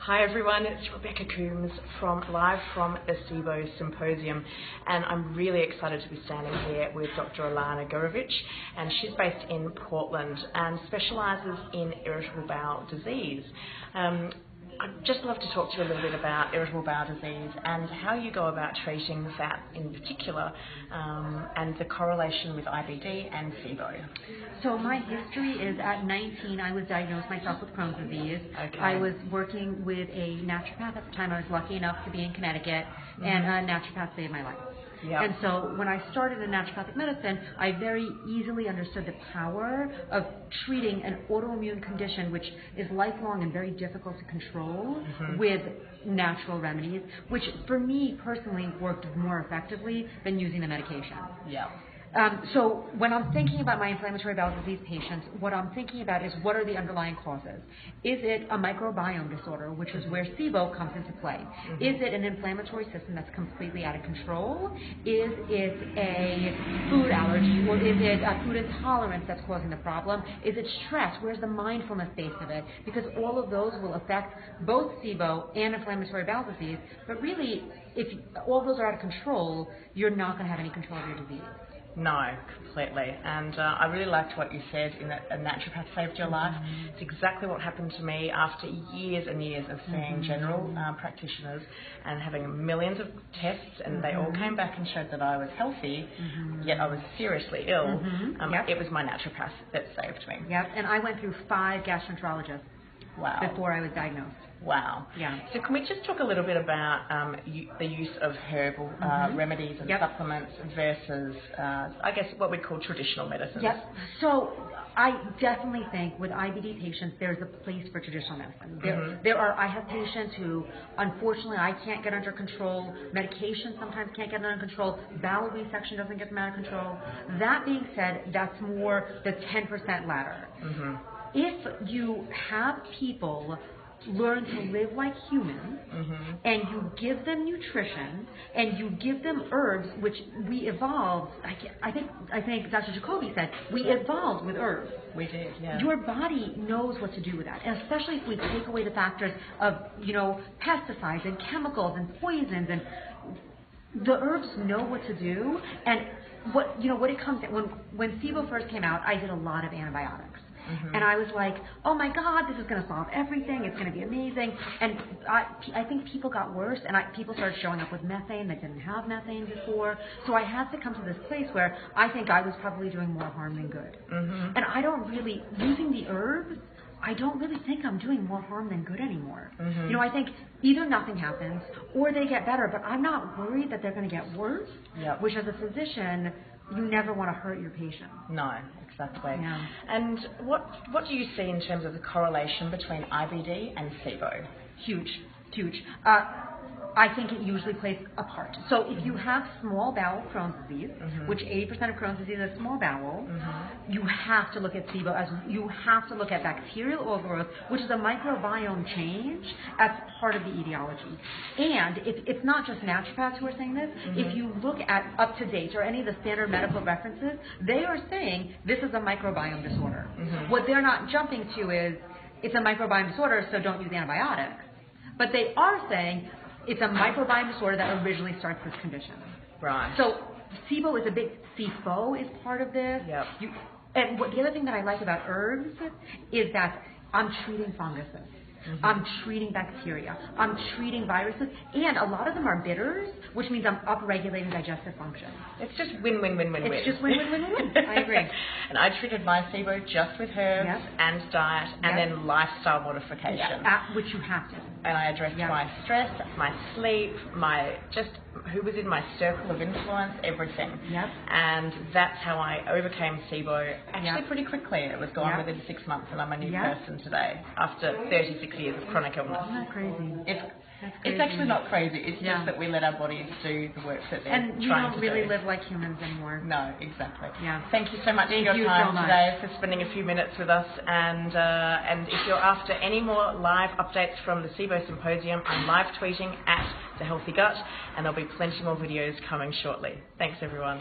Hi everyone, it's Rebecca Coombs live from the SIBO Symposium, and I'm really excited to be standing here with Dr. Ilana Gurevich, and she's based in Portland and specialises in irritable bowel disease. I'd just love to talk to you a little bit about irritable bowel disease and how you go about treating that in particular, and the correlation with IBD and SIBO. So my history is at 19, I was diagnosed myself with Crohn's disease. Okay. I was working with a naturopath at the time. I was lucky enough to be in Connecticut, and a naturopath saved my life. Yep. And so when I started in naturopathic medicine, I very easily understood the power of treating an autoimmune condition which is lifelong and very difficult to control with natural remedies, which for me personally worked more effectively than using the medication. Yeah. So when I'm thinking about my inflammatory bowel disease patients, what I'm thinking about is what are the underlying causes? Is it a microbiome disorder, which is where SIBO comes into play? Is it an inflammatory system that's completely out of control? Is it a food allergy, or is it a food intolerance that's causing the problem? Is it stress? Where's the mindfulness base of it? Because all of those will affect both SIBO and inflammatory bowel disease, but really, if all those are out of control, you're not going to have any control of your disease. No, completely. And I really liked what you said in that a naturopath saved your life. It's exactly what happened to me after years and years of seeing general practitioners and having millions of tests, and they all came back and showed that I was healthy, yet I was seriously ill. It was my naturopath that saved me. Yep, and I went through 5 gastroenterologists before I was diagnosed. Wow. Yeah. So can we just talk a little bit about the use of herbal remedies and supplements versus, I guess, what we call traditional medicines? Yep. So I definitely think with IBD patients, there's a place for traditional medicine. I have patients who, unfortunately, I can't get under control. Medication sometimes can't get under control. Bowel resection doesn't get them out of control. That being said, that's more the 10% ladder. If you have people learn to live like humans, and you give them nutrition, and you give them herbs, which we evolved. I think Dr. Jacoby said we evolved with herbs. We did, yeah. Your body knows what to do with that, and especially if we take away the factors of pesticides and chemicals and poisons, and the herbs know what to do. And what it comes when SIBO first came out, I did a lot of antibiotics. And I was like, oh my God, this is going to solve everything. It's going to be amazing. And I think people got worse, and people started showing up with methane that didn't have methane before. So I had to come to this place where I think I was probably doing more harm than good. And I don't really, using the herbs, I don't really think I'm doing more harm than good anymore. I think either nothing happens or they get better, but I'm not worried that they're going to get worse, which as a physician, you never want to hurt your patient. No, exactly. Yeah. And what do you see in terms of the correlation between IBD and SIBO? Huge. I think it usually plays a part. So if you have small bowel Crohn's disease, which 80% of Crohn's disease is small bowel, you have to look at SIBO as you have to look at bacterial overgrowth, which is a microbiome change as part of the etiology. And it's not just naturopaths who are saying this. If you look at UpToDate or any of the standard medical references, they are saying this is a microbiome disorder. What they're not jumping to is it's a microbiome disorder, so don't use antibiotics. But they are saying it's a microbiome disorder that originally starts this condition. Right. So SIBO is a big, SIFO is part of this. Yep. And the other thing that I like about herbs is that I'm treating funguses. I'm treating bacteria. I'm treating viruses. And a lot of them are bitters, which means I'm upregulating digestive function. It's just win-win-win-win-win. It's just win-win-win-win-win. I agree. And I treated my SIBO just with herbs and diet and then lifestyle modification. Which you have to. And I addressed my stress, my sleep, who was in my circle of influence, everything. And that's how I overcame SIBO actually pretty quickly. It was gone within 6 months, and I'm a new person today after 36 years of chronic illness. Isn't that crazy? It's actually not crazy. It's just that we let our bodies do the work that they're trying to do. And we don't really live like humans anymore. No, exactly. Yeah. Thank you so much for your time today, for spending a few minutes with us. And if you're after any more live updates from the SIBO Symposium, I'm live tweeting at The Healthy Gut, and there'll be plenty more videos coming shortly. Thanks, everyone.